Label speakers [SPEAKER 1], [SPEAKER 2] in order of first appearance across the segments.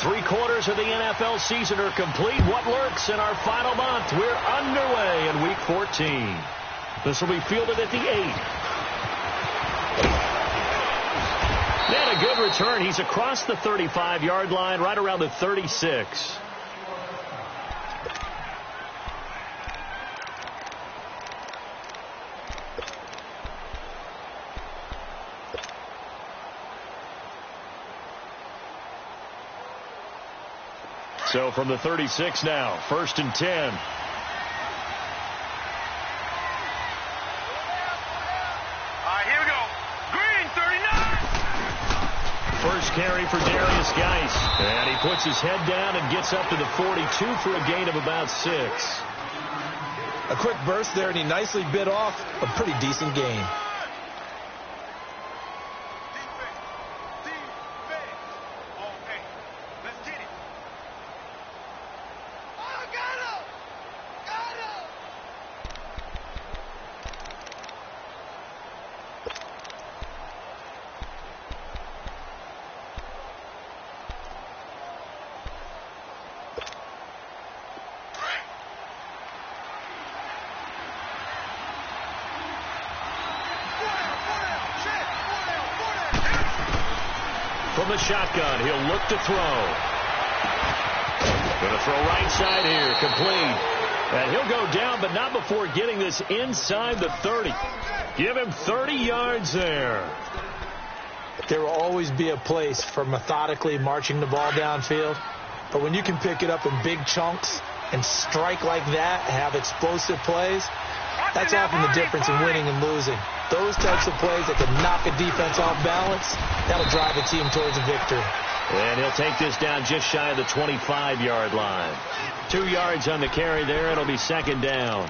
[SPEAKER 1] 3/4 of the NFL season are complete. What lurks in our final month? We're underway in Week 14. This will be fielded at the 8. And a good return. He's across the 35-yard line, right around the 36. So from the 36 now, 1st and 10.
[SPEAKER 2] Here we go. Green, 39.
[SPEAKER 1] First carry for Darius Geis. And he puts his head down and gets up to the 42 for a gain of about 6.
[SPEAKER 3] A quick burst there, and he nicely bit off a pretty decent gain.
[SPEAKER 1] From the shotgun, he'll look to throw. Going to throw right side here, complete. And he'll go down, but not before getting this inside the 30. Give him 30 yards there.
[SPEAKER 3] There will always be a place for methodically marching the ball downfield. But when you can pick it up in big chunks and strike like that, have explosive plays, that's often the difference in winning and losing. Those types of plays that can knock a defense off balance, that'll drive a team towards a victory.
[SPEAKER 1] And he'll take this down just shy of the 25-yard line. 2 yards on the carry there. It'll be 2nd down.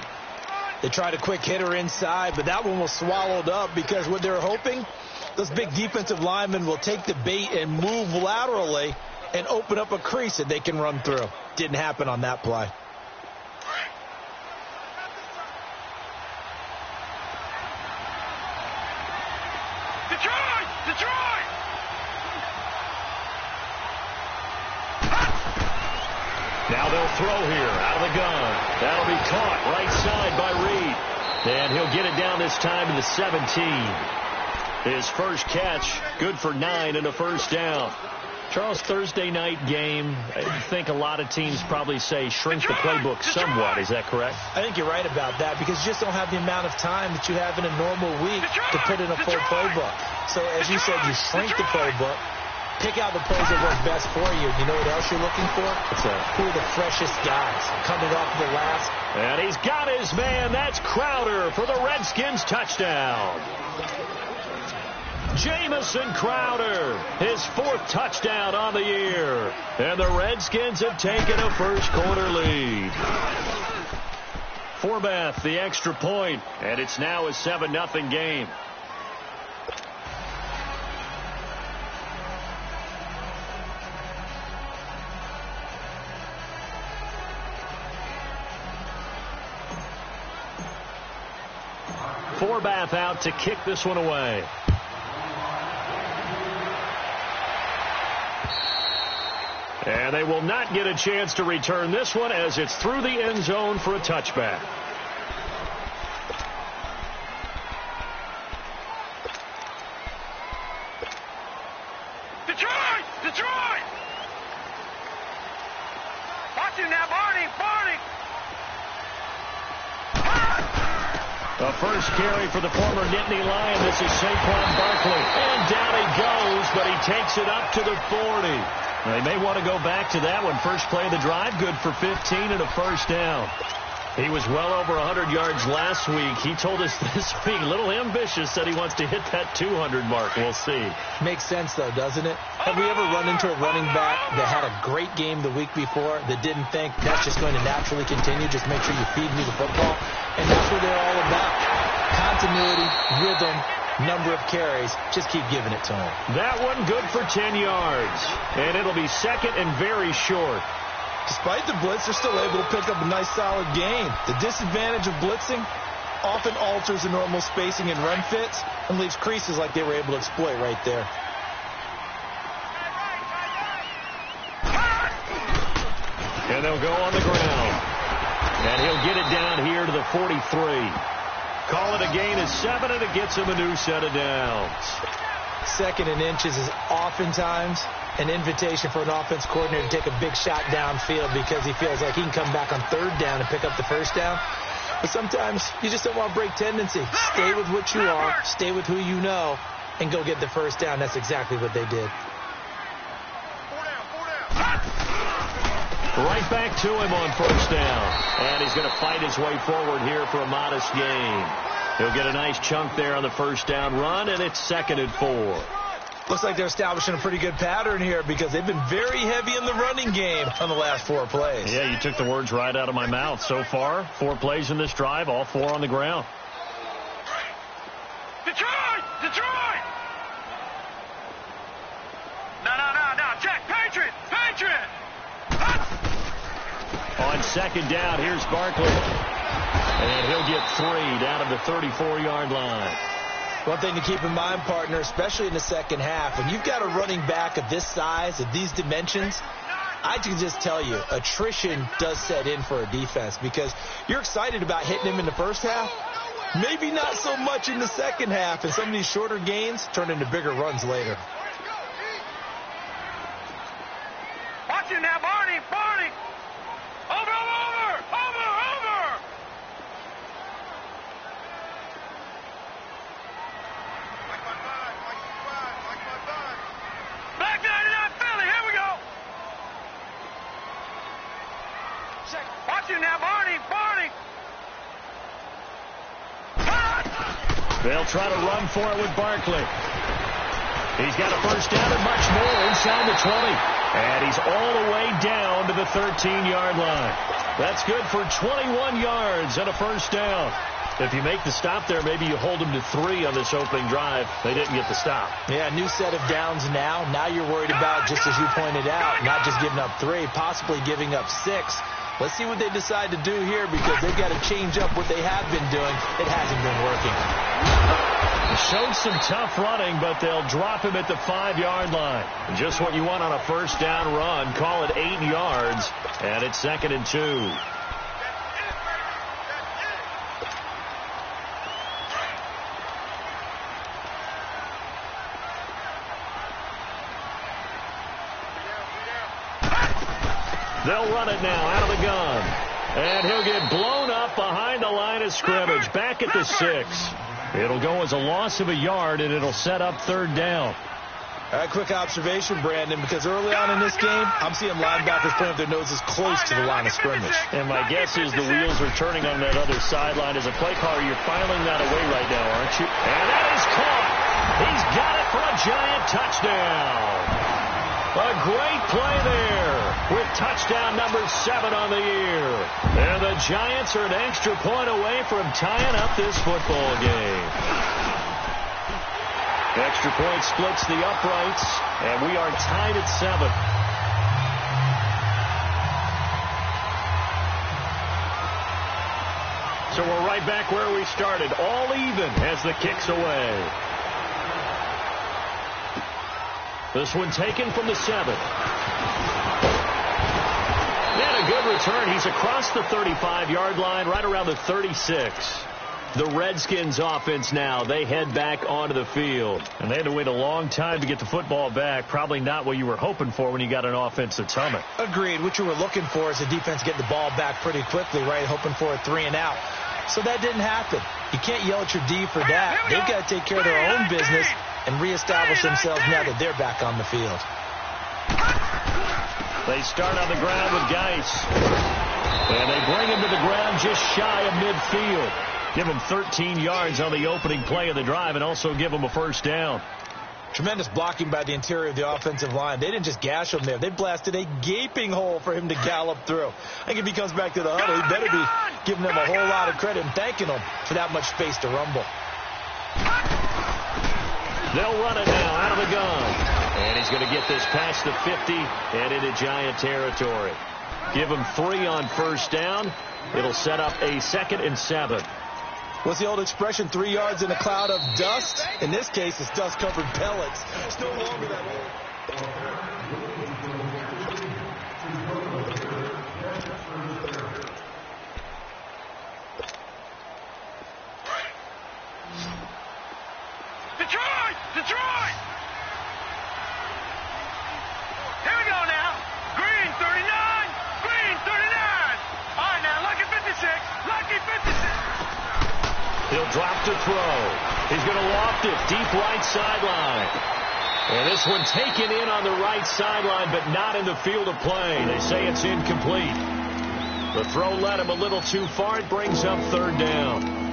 [SPEAKER 3] They tried a quick hitter inside, but that one was swallowed up because what they're hoping, those big defensive linemen will take the bait and move laterally and open up a crease that they can run through. Didn't happen on that play.
[SPEAKER 1] Now they'll throw here out of the gun. That'll be caught right side by Reed. And he'll get it down this time to the 17. His first catch, good for 9 and a first down. Charles, Thursday night game, I think a lot of teams probably say shrink the playbook somewhat. Is that correct?
[SPEAKER 3] I think you're right about that because you just don't have the amount of time that you have in a normal week to put in a full playbook. So as you said, you shrink the playbook, pick out the plays that work best for you. You know what else you're looking for?
[SPEAKER 1] What's that?
[SPEAKER 3] Who are the freshest guys coming off the last?
[SPEAKER 1] And he's got his man. That's Crowder for the Redskins touchdown. Jamison Crowder, his 4th touchdown on the year. And the Redskins have taken a first-quarter lead. Forbath, the extra point, and it's now a 7-0 game. Forbath out to kick this one away. And they will not get a chance to return this one as it's through the end zone for a touchback.
[SPEAKER 2] Detroit! Detroit! Watch him now, Barney! Barney!
[SPEAKER 1] The first carry for the former Nittany Lion. This is Saquon Barkley. And down he goes, but he takes it up to the 40. They may want to go back to that one. First play of the drive, good for 15 and a first down. He was well over 100 yards last week. He told us this week, a little ambitious, said he wants to hit that 200 mark. We'll see.
[SPEAKER 3] Makes sense, though, doesn't it? Have we ever run into a running back that had a great game the week before that didn't think that's just going to naturally continue? Just make sure you feed me the football. And that's what they're all about. Continuity, rhythm, number of carries. Just keep giving it to him.
[SPEAKER 1] That one good for 10 yards. And it'll be 2nd and very short.
[SPEAKER 3] Despite the blitz, they're still able to pick up a nice solid gain. The disadvantage of blitzing often alters the normal spacing and run fits and leaves creases like they were able to exploit right there.
[SPEAKER 1] And they'll go on the ground. And he'll get it down here to the 43. Call it a gain of 7, and it gets him a new set of downs.
[SPEAKER 3] 2nd and inches is oftentimes an invitation for an offense coordinator to take a big shot downfield because he feels like he can come back on 3rd down and pick up the 1st down. But sometimes you just don't want to break tendency. Stay with what you are, stay with who you know, and go get the 1st down. That's exactly what they did.
[SPEAKER 1] Right back to him on 1st down. And he's going to fight his way forward here for a modest gain. He'll get a nice chunk there on the 1st down run, and it's 2nd and 4.
[SPEAKER 3] Looks like they're establishing a pretty good pattern here because they've been very heavy in the running game on the last 4 plays.
[SPEAKER 1] Yeah, you took the words right out of my mouth. So far, 4 plays in this drive, all 4 on the ground.
[SPEAKER 2] Detroit! Detroit! No, check. Patriot! Patriot!
[SPEAKER 1] On 2nd down, here's Barkley. And he'll get 3 down at the 34-yard line.
[SPEAKER 3] One thing to keep in mind, partner, especially in the 2nd half, when you've got a running back of this size, of these dimensions, I can just tell you, attrition does set in for a defense because you're excited about hitting him in the 1st half. Maybe not so much in the 2nd half, and some of these shorter gains turn into bigger runs later.
[SPEAKER 2] Watch it now, Barney! Barney! Over! Black 99 Philly, here we go! Watch it now, Barney! Barney!
[SPEAKER 1] They'll try to run for it with Barkley. He's got a 1st down and much more inside the 20. And he's all the way down to the 13-yard line. That's good for 21 yards and a 1st down. If you make the stop there, maybe you hold them to 3 on this opening drive. They didn't get the stop.
[SPEAKER 3] Yeah, new set of downs now. Now you're worried about, just as you pointed out, not just giving up 3, possibly giving up 6. Let's see what they decide to do here because they've got to change up what they have been doing. It hasn't been working.
[SPEAKER 1] Showed some tough running, but they'll drop him at the 5-yard line. Just what you want on a 1st down run. Call it 8 yards, and it's 2nd and 2. They'll run it now out of the gun. And he'll get blown up behind the line of scrimmage. Back at the 6. It'll go as a loss of a yard, and it'll set up 3rd down.
[SPEAKER 3] A quick observation, Brandon, because early on in this game, I'm seeing linebackers putting their noses close to the line of scrimmage.
[SPEAKER 1] And my guess is the wheels are turning on that other sideline. As a play caller, you're filing that away right now, aren't you? And that is caught. He's got it for a giant touchdown. A great play there with touchdown number 7 on the year. And the Giants are an extra point away from tying up this football game. Extra point splits the uprights, and we are tied at 7. So we're right back where we started, all even as the kick's away. This one taken from the 7. And a good return. He's across the 35-yard line, right around the 36. The Redskins offense now, they head back onto the field. And they had to wait a long time to get the football back. Probably not what you were hoping for when you got an offense that's humming.
[SPEAKER 3] Agreed. What you were looking for is the defense get the ball back pretty quickly, right? Hoping for a 3 and out. So that didn't happen. You can't yell at your D for that. They've got to take care of their own business and reestablish themselves now that they're back on the field.
[SPEAKER 1] They start on the ground with Geis. And they bring him to the ground just shy of midfield. Give him 13 yards on the opening play of the drive and also give him a 1st down.
[SPEAKER 3] Tremendous blocking by the interior of the offensive line. They didn't just gash him there. They blasted a gaping hole for him to gallop through. I think if he comes back to the huddle, he better be giving them a whole lot of credit and thanking them for that much space to rumble.
[SPEAKER 1] They'll run it now out of the gun. And he's going to get this past the 50 and into Giant territory. Give him 3 on 1st down. It'll set up a 2nd and 7.
[SPEAKER 3] What's the old expression, 3 yards in a cloud of dust? In this case, it's dust-covered pellets. It's no longer that old.
[SPEAKER 1] drop to throw. He's going to loft it deep right sideline. And this one taken in on the right sideline, but not in the field of play. They say it's incomplete. The throw led him a little too far. It brings up third down.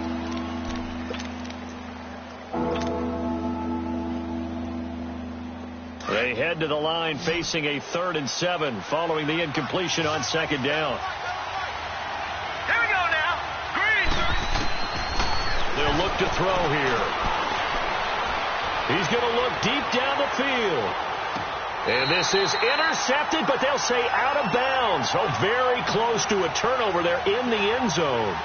[SPEAKER 1] They head to the line facing a 3rd and 7 following the incompletion on second down.
[SPEAKER 2] Here we go now. Green.
[SPEAKER 1] They'll look to throw here. He's going to look deep down the field. And this is intercepted, but they'll say out of bounds. So very close to a turnover there in the end zone.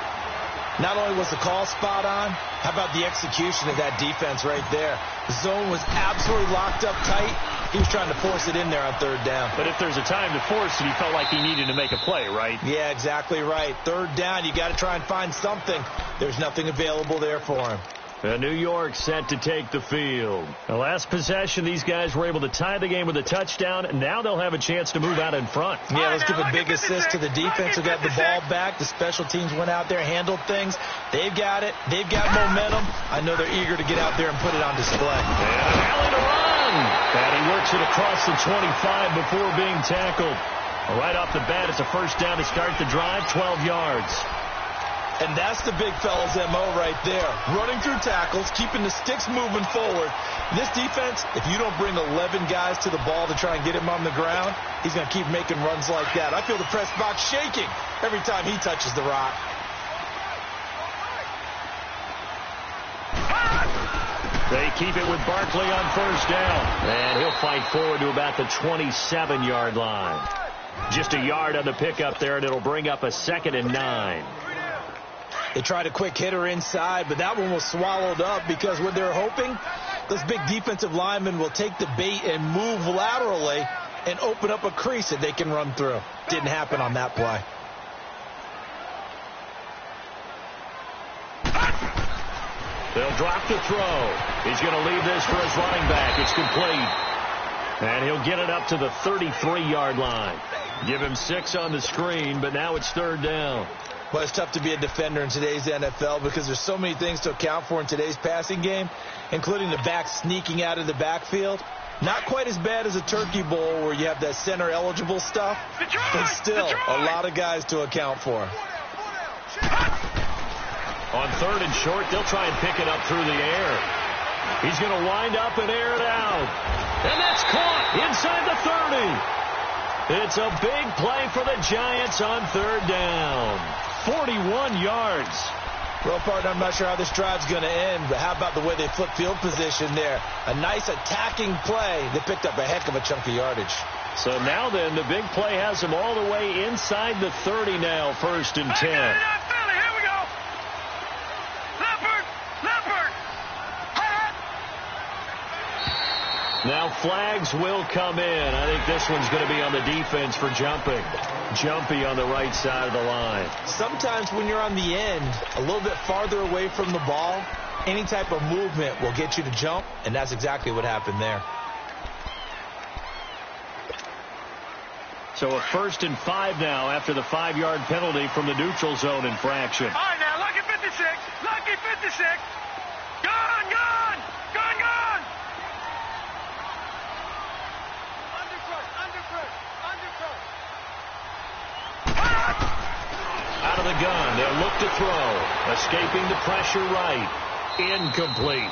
[SPEAKER 3] Not only was the call spot on, how about the execution of that defense right there? The zone was absolutely locked up tight. He was trying to force it in there on third down.
[SPEAKER 1] But if there's a time to force it, he felt like he needed to make a play, right?
[SPEAKER 3] Yeah, exactly right. Third down, you got to try and find something. There's nothing available there for him.
[SPEAKER 1] New York set to take the field. The last possession, these guys were able to tie the game with a touchdown, and now they'll have a chance to move out in front.
[SPEAKER 3] Yeah, let's give a big assist to the defense who got the ball back. The special teams went out there, handled things. They've got it. They've got momentum. I know they're eager to get out there and put it on display.
[SPEAKER 1] And an alley to run. And he works it across the 25 before being tackled. Right off the bat, it's a first down to start the drive, 12 yards.
[SPEAKER 3] And that's the big fella's M.O. right there. Running through tackles, keeping the sticks moving forward. This defense, if you don't bring 11 guys to the ball to try and get him on the ground, he's going to keep making runs like that. I feel the press box shaking every time he touches the rock.
[SPEAKER 1] They keep it with Barkley on first down. And he'll fight forward to about the 27-yard line. Just a yard on the pickup there, and it'll bring up a 2nd and 9.
[SPEAKER 3] They tried a quick hitter inside, but that one was swallowed up because what they're hoping, those big defensive linemen will take the bait and move laterally and open up a crease that they can run through. Didn't happen on that play.
[SPEAKER 1] They'll drop the throw. He's going to leave this for his running back. It's complete. And he'll get it up to the 33-yard line. Give him 6 on the screen, but now it's third down.
[SPEAKER 3] Well, it's tough to be a defender in today's NFL because there's so many things to account for in today's passing game, including the back sneaking out of the backfield. Not quite as bad as a turkey bowl where you have that center-eligible stuff, but still a lot of guys to account for.
[SPEAKER 1] On 3rd and short, they'll try and pick it up through the air. He's going to wind up and air it out. And that's caught inside the 30. It's a big play for the Giants on third down. 41 yards.
[SPEAKER 3] Well, partner, I'm not sure how this drive's going to end, but how about the way they flip field position there? A nice attacking play. They picked up a heck of a chunk of yardage.
[SPEAKER 1] So now then, the big play has them all the way inside the 30 now, 1st and 10.
[SPEAKER 2] Here we go. Leopard.
[SPEAKER 1] Now flags will come in. I think this one's going to be on the defense for jumping. Jumpy on the right side of the line.
[SPEAKER 3] Sometimes when you're on the end, a little bit farther away from the ball, any type of movement will get you to jump, and that's exactly what happened there.
[SPEAKER 1] So a 1st and 5 now after the 5-yard penalty from the neutral zone infraction.
[SPEAKER 2] All right, now, lucky 56. Lucky 56. Gone.
[SPEAKER 1] Out of the gun, they'll look to throw. Escaping the pressure right. Incomplete.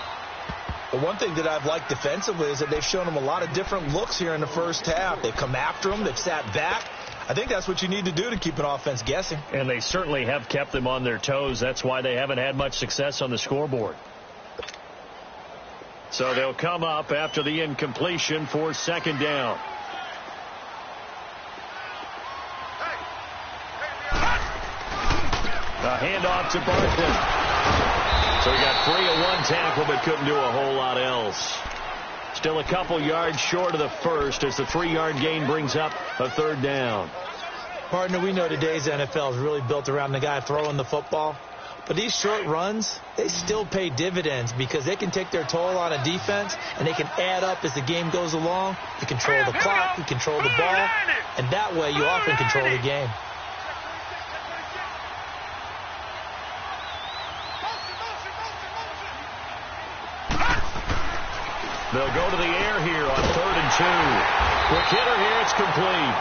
[SPEAKER 3] The one thing that I've liked defensively is that they've shown them a lot of different looks here in the first half. They've come after them. They've sat back. I think that's what you need to do to keep an offense guessing.
[SPEAKER 1] And they certainly have kept them on their toes. That's why they haven't had much success on the scoreboard. So they'll come up after the incompletion for 2nd down. A handoff to Barkley. So he got free of one tackle but couldn't do a whole lot else. Still a couple yards short of the first as the 3-yard gain brings up a 3rd down.
[SPEAKER 3] Partner, we know today's NFL is really built around the guy throwing the football. But these short runs, they still pay dividends because they can take their toll on a defense and they can add up as the game goes along. You control the clock, you control the ball, and that way you often control the game.
[SPEAKER 1] They'll go to the air here on 3rd and 2. Quick hitter here. It's complete.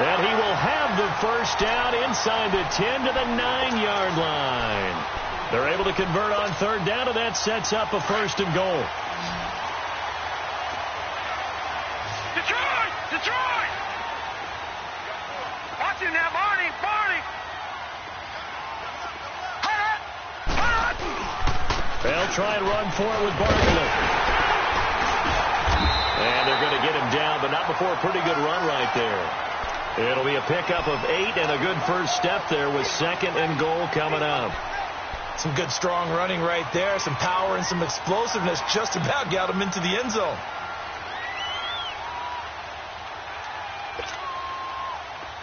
[SPEAKER 1] And he will have the first down inside the 10 to the 9-yard line. They're able to convert on 3rd down, and that sets up a 1st and goal.
[SPEAKER 2] Detroit! Detroit! Watch him now, Barney! Barney!
[SPEAKER 1] They'll try and run for it with Barkley. And they're going to get him down, but not before a pretty good run right there. It'll be a pickup of 8 and a good first step there with 2nd and goal coming up.
[SPEAKER 3] Some good strong running right there. Some power and some explosiveness just about got him into the end zone.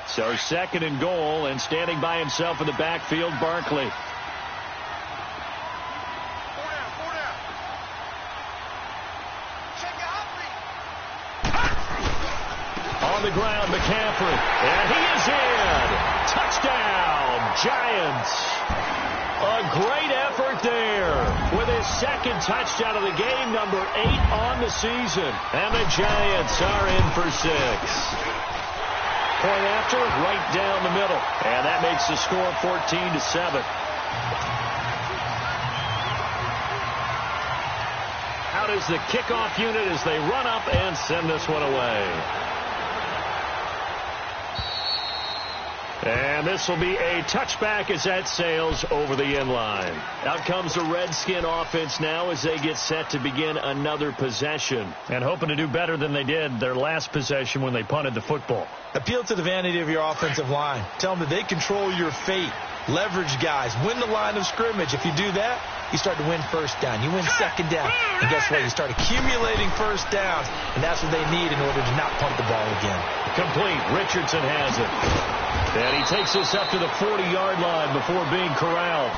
[SPEAKER 1] So 2nd and goal, and standing by himself in the backfield, Barkley. On the ground, McCaffrey. And he is in. Touchdown, Giants. A great effort there with his 2nd touchdown of the game, number 8 on the season. And the Giants are in for 6. Point after, right down the middle. And that makes the score 14-7. Out is the kickoff unit as they run up and send this one away. And this will be a touchback as that sails over the end line. Out comes the Redskin offense now as they get set to begin another possession. And hoping to do better than they did their last possession when they punted the football.
[SPEAKER 3] Appeal to the vanity of your offensive line. Tell them that they control your fate. Leverage guys. Win the line of scrimmage. If you do that, you start to win 1st down. You win 2nd down. And guess what? You start accumulating 1st downs. And that's what they need in order to not punt the ball again.
[SPEAKER 1] Complete. Richardson has it. And he takes this up to the 40-yard line before being corralled.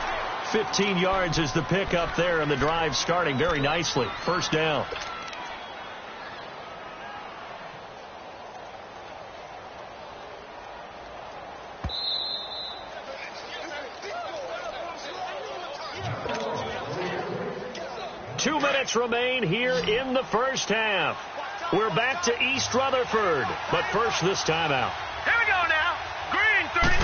[SPEAKER 1] 15 yards is the pickup there, and the drive starting very nicely. 1st down. Two minutes remain here in the first half. We're back to East Rutherford, but first this timeout.
[SPEAKER 2] Here we go now. Green, 30.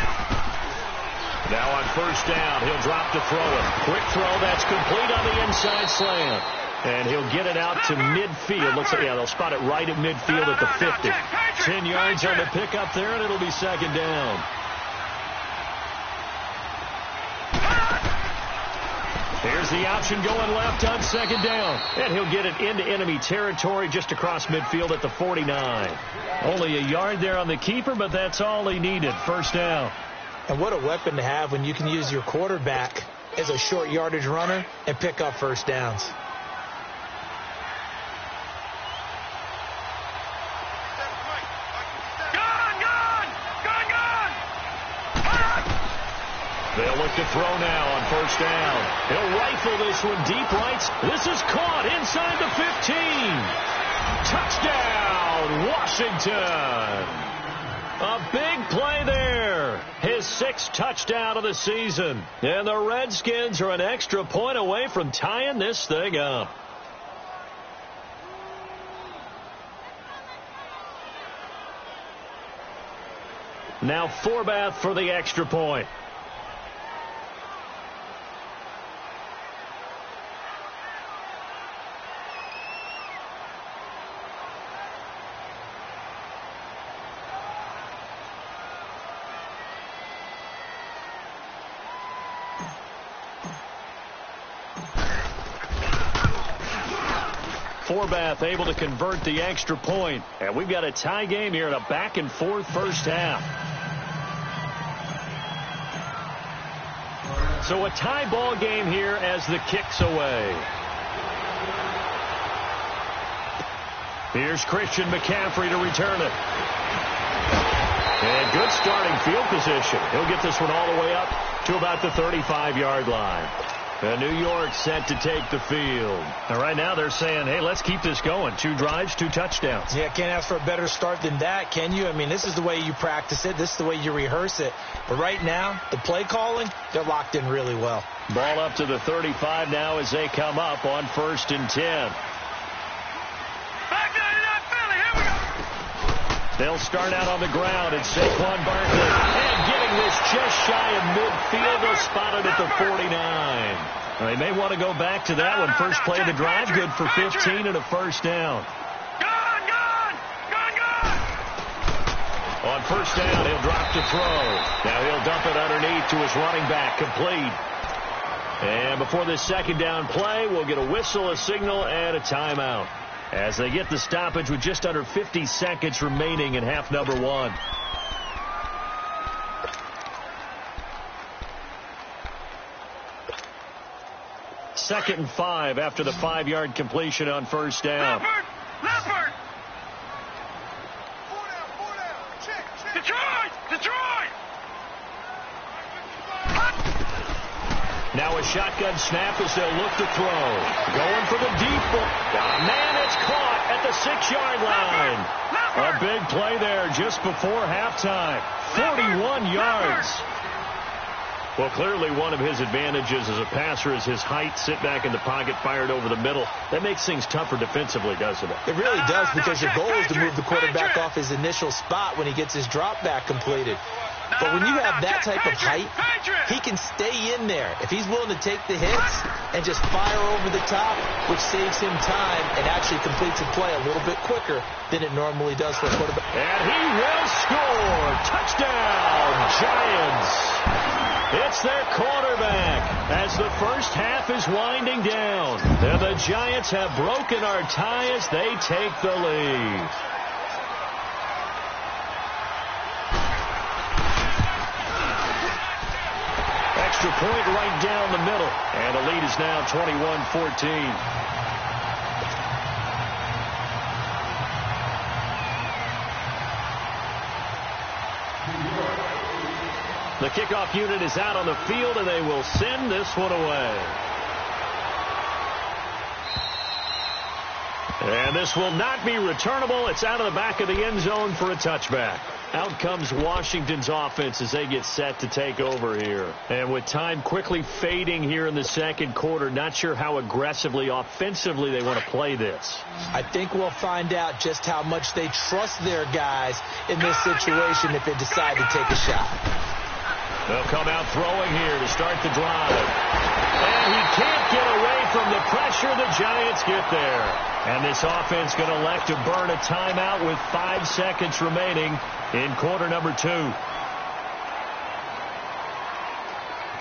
[SPEAKER 1] Now on 1st down, he'll drop to throw it. Quick throw, that's complete on the inside slant. And he'll get it out to midfield. Looks like, yeah, they'll spot it right at midfield at the 50. 10 yards on the pickup there, and it'll be 2nd down. Here's the option going left on 2nd down. And he'll get it into enemy territory just across midfield at the 49. Only a yard there on the keeper, but that's all he needed. 1st down.
[SPEAKER 3] And what a weapon to have when you can use your quarterback as a short yardage runner and pick up 1st downs.
[SPEAKER 1] They'll look to throw now on 1st down. He'll rifle this one deep right. This is caught inside the 15. Touchdown, Washington. A big play there. His 6th touchdown of the season. And the Redskins are an extra point away from tying this thing up. Now Forbath for the extra point. Forbath able to convert the extra point. And we've got a tie game here in a back-and-forth first half. So a tie ball game here as the kick's away. Here's Christian McCaffrey to return it. And good starting field position. He'll get this one all the way up to about the 35-yard line. And New York set to take the field. And right now they're saying, hey, let's keep this going. 2 drives, 2 touchdowns.
[SPEAKER 3] Yeah, can't ask for a better start than that, can you? I mean, this is the way you practice it. This is the way you rehearse it. But right now, the play calling, they're locked in really well.
[SPEAKER 1] Ball up to the 35 now as they come up on 1st and 10. They'll start out on the ground, and Saquon Barkley. And getting this just shy of midfield. They'll spot it at the 49. They may want to go back to that one. First play of the drive, good for 15 and a first down. On first down, he'll drop to throw. Now he'll dump it underneath to his running back, complete. And before this second down play, we'll get a whistle, a signal, and a timeout, as they get the stoppage with just under 50 seconds remaining in half number one. Second and 5 after the 5-yard completion on first down.
[SPEAKER 2] Leopard! Detroit!
[SPEAKER 1] Now a shotgun snap as they'll look to throw. Going for the deep ball. Man, it's caught at the 6-yard line. A big play there just before halftime. 41 yards. Well, clearly one of his advantages as a passer is his height. Sit back in the pocket, fired over the middle. That makes things tougher defensively, doesn't it?
[SPEAKER 3] It really does, because your goal is to move the quarterback off his initial spot when he gets his drop back completed. But when you have that type of height, he can stay in there if he's willing to take the hits and just fire over the top, which saves him time and actually completes a play a little bit quicker than it normally does for a quarterback.
[SPEAKER 1] And he will score. Touchdown, Giants. It's their quarterback as the first half is winding down. And the Giants have broken our tie as they take the lead. Extra point right down the middle. And the lead is now 21-14. The kickoff unit is out on the field, and they will send this one away. And this will not be returnable. It's out of the back of the end zone for a touchback. Out comes Washington's offense as they get set to take over here. And with time quickly fading here in the second quarter, not sure how aggressively, offensively they want to play this.
[SPEAKER 3] I think we'll find out just how much they trust their guys in this situation if they decide to take a shot.
[SPEAKER 1] They'll come out throwing here to start the drive. And he can't get away from the pressure. The Giants get there. And this offense going to elect to burn a timeout with 5 seconds remaining in quarter number 2.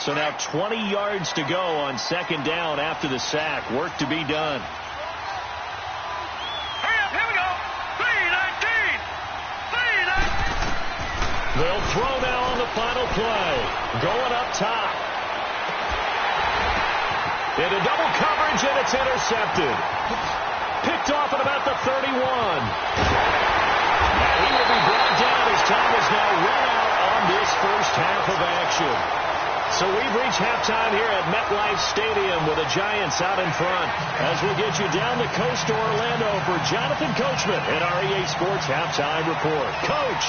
[SPEAKER 1] So now 20 yards to go on second down after the sack. Work to be done.
[SPEAKER 2] Hurry up, here we go. 3-19.
[SPEAKER 1] They'll throw now on the final play. Going up top. Into double coverage, and it's intercepted. Picked off at about the 31. And he will be brought down as time is now run out on this first half of action. So we've reached halftime here at MetLife Stadium with the Giants out in front. As we'll get you down the coast to Orlando for Jonathan Coachman in our EA Sports Halftime Report. Coach!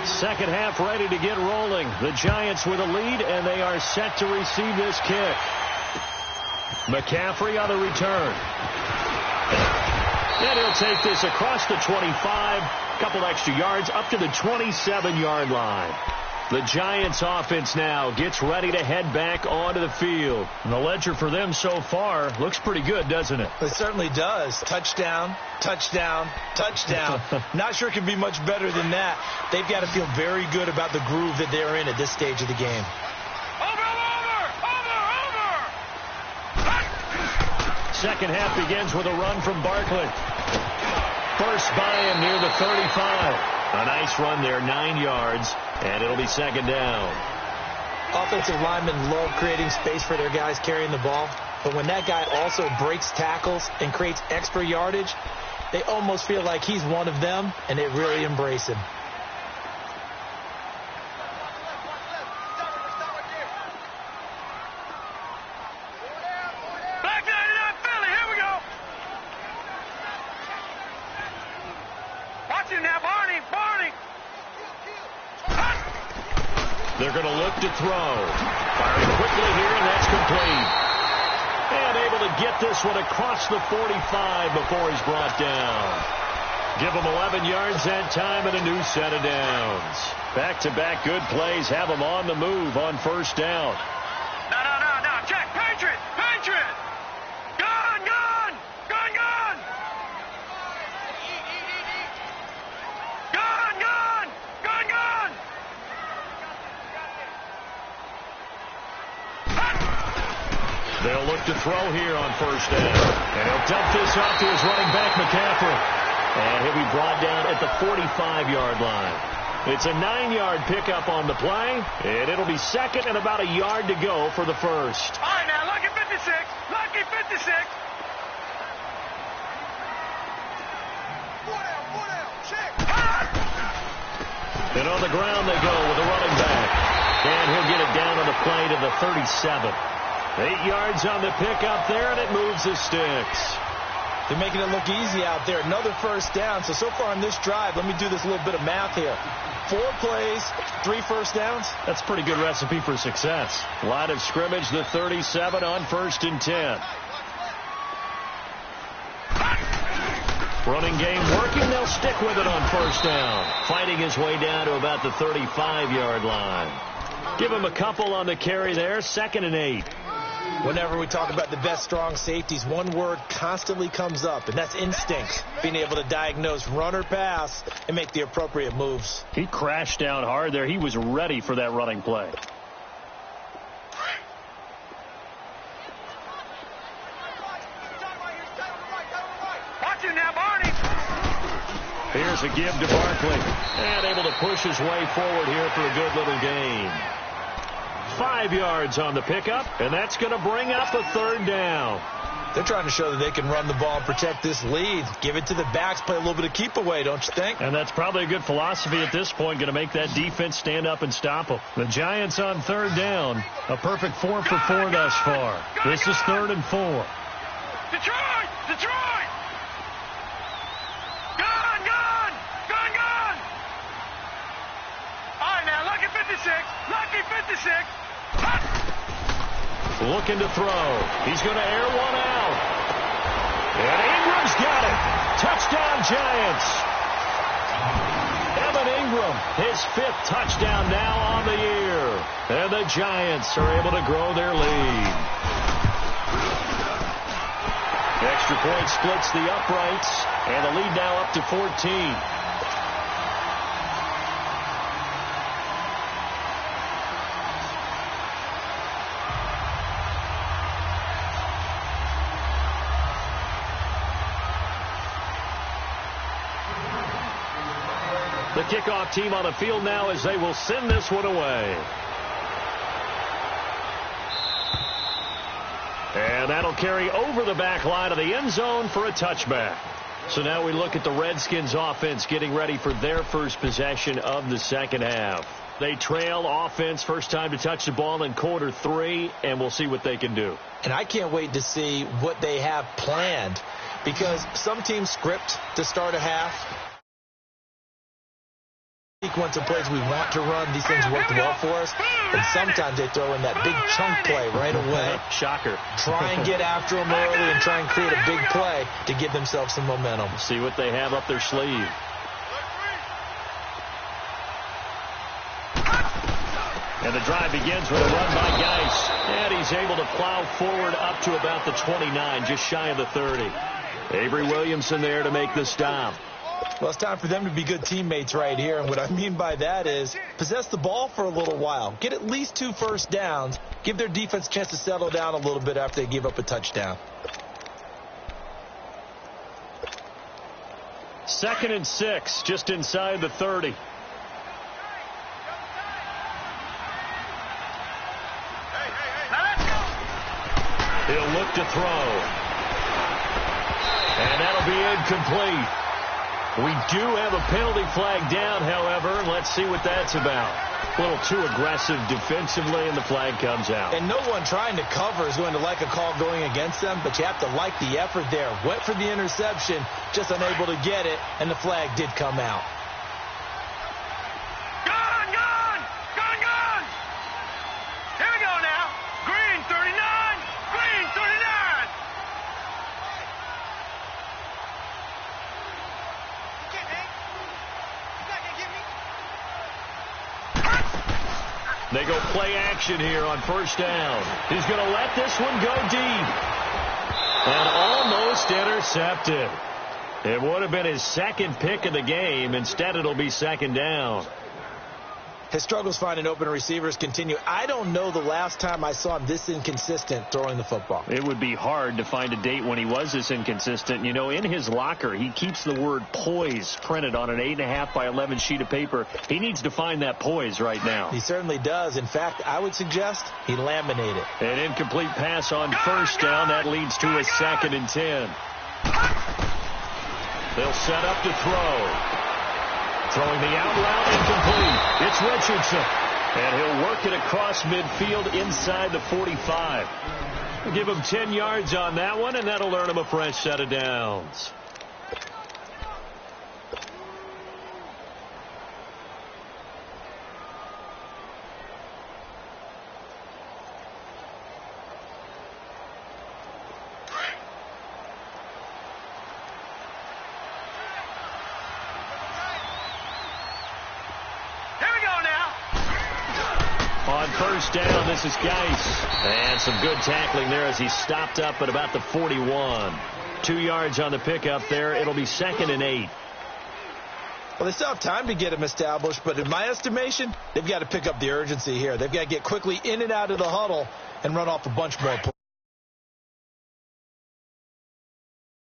[SPEAKER 1] Second half ready to get rolling. The Giants with a lead, and they are set to receive this kick. McCaffrey on the return. And he'll take this across the 25, a couple extra yards, up to the 27-yard line. The Giants offense now gets ready to head back onto the field. And the ledger for them so far looks pretty good, doesn't it?
[SPEAKER 3] It certainly does. Touchdown, touchdown, touchdown. Not sure it can be much better than that. They've got to feel very good about the groove that they're in at this stage of the game.
[SPEAKER 1] Second half begins with a run from Barkley. First by him near the 35. A nice run there, 9 yards, and it'll be second down.
[SPEAKER 3] Offensive linemen love creating space for their guys carrying the ball, but when that guy also breaks tackles and creates extra yardage, they almost feel like he's one of them, and they really embrace him. They're going to look to throw. Firing quickly here, and that's complete. And
[SPEAKER 1] able to get this one across the 45 before he's brought down. Give him 11 yards that time and a new set of downs. Back-to-back good plays have him on the move on first down.
[SPEAKER 2] No. Check. Patriot. Gun. Gun.
[SPEAKER 1] They'll look to throw here on first down. And he'll dump this off to his running back, McCaffrey. And he'll be brought down at the 45-yard line. It's a 9-yard pickup on the play, and it'll be second and about a yard to go for the first.
[SPEAKER 2] All right, now, lucky 56. Lucky 56. Four down. Check.
[SPEAKER 1] And on the ground they go with the running back. And he'll get it down on the play to the 37. 8 yards on the pickup there, and it moves the sticks.
[SPEAKER 3] They're making it look easy out there. Another first down. So far on this drive, let me do this little bit of math here. 4 plays, 3 first downs.
[SPEAKER 1] That's a pretty good recipe for success. Line of scrimmage, the 37 on first and 10. Running game working. They'll stick with it on first down. Fighting his way down to about the 35-yard line. Give him a couple on the carry there. 2nd and 8.
[SPEAKER 3] Whenever we talk about the best strong safeties, one word constantly comes up, and that's instinct. Being able to diagnose run or pass and make the appropriate moves.
[SPEAKER 1] He crashed down hard there. He was ready for that running play.
[SPEAKER 2] Watch him now, Barney.
[SPEAKER 1] Here's a give to Barkley. And able to push his way forward here for a good little gain. 5 yards on the pickup, and that's going to bring up a 3rd down.
[SPEAKER 3] They're trying to show that they can run the ball and protect this lead. Give it to the backs, play a little bit of keep away, don't you think?
[SPEAKER 1] And that's probably a good philosophy at this point, going to make that defense stand up and stop them. The Giants on 3rd down, a perfect 4 for 4 thus far. This is 3rd and 4.
[SPEAKER 2] Detroit! Gun! All right, now, lucky 56.
[SPEAKER 1] Looking to throw. He's going to air one out. And Ingram's got it. Touchdown, Giants. Evan Ingram, his 5th touchdown now on the year. And the Giants are able to grow their lead. Extra point splits the uprights. And the lead now up to 14. The kickoff team on the field now as they will send this one away. And that'll carry over the back line of the end zone for a touchback. So now we look at the Redskins offense getting ready for their first possession of the second half. They trail offense, first time to touch the ball in quarter 3, and we'll see what they can do.
[SPEAKER 3] And I can't wait to see what they have planned, because some teams script to start a half. Sequence of plays we want to run, these things work well for us, and sometimes they throw in that big chunk play right away.
[SPEAKER 1] Shocker.
[SPEAKER 3] Try and get after them early and try and create a big play to give themselves some momentum.
[SPEAKER 1] See what they have up their sleeve. And the drive begins with a run by Geis. And he's able to plow forward up to about the 29, just shy of the 30. Avery Williamson there to make the stop.
[SPEAKER 3] Well, it's time for them to be good teammates right here. And what I mean by that is possess the ball for a little while. Get at least 2 first downs. Give their defense a chance to settle down a little bit after they give up a touchdown.
[SPEAKER 1] 2nd and 6, just inside the 30. He'll look to throw. And that'll be incomplete. We do have a penalty flag down, however. Let's see what that's about. A little too aggressive defensively, and the flag comes out.
[SPEAKER 3] And no one trying to cover is going to like a call going against them, but you have to like the effort there. Went for the interception, just unable to get it, and the flag did come out.
[SPEAKER 2] Gun! Here we go now. Green 39.
[SPEAKER 1] They go play action here on first down. He's going to let this one go deep. And almost intercepted. It would have been his second pick of the game. Instead, it'll be second down.
[SPEAKER 3] His struggles finding open receivers continue. I don't know the last time I saw him this inconsistent throwing the football.
[SPEAKER 1] It would be hard to find a date when he was this inconsistent. You know, in his locker, he keeps the word poise printed on an 8.5 by 11 sheet of paper. He needs to find that poise right now.
[SPEAKER 3] He certainly does. In fact, I would suggest he laminate it.
[SPEAKER 1] An incomplete pass on first down. That leads to a 2nd and 10. They'll set up to throw. Throwing the out route, incomplete. It's Richardson. And he'll work it across midfield inside the 45. We'll give him 10 yards on that one, and that'll earn him a fresh set of downs. On first down, this is Geis. And some good tackling there as he stopped up at about the 41. 2 yards on the pickup there. It'll be 2nd and 8.
[SPEAKER 3] Well, they still have time to get him established, but in my estimation, they've got to pick up the urgency here. They've got to get quickly in and out of the huddle and run off a bunch more plays.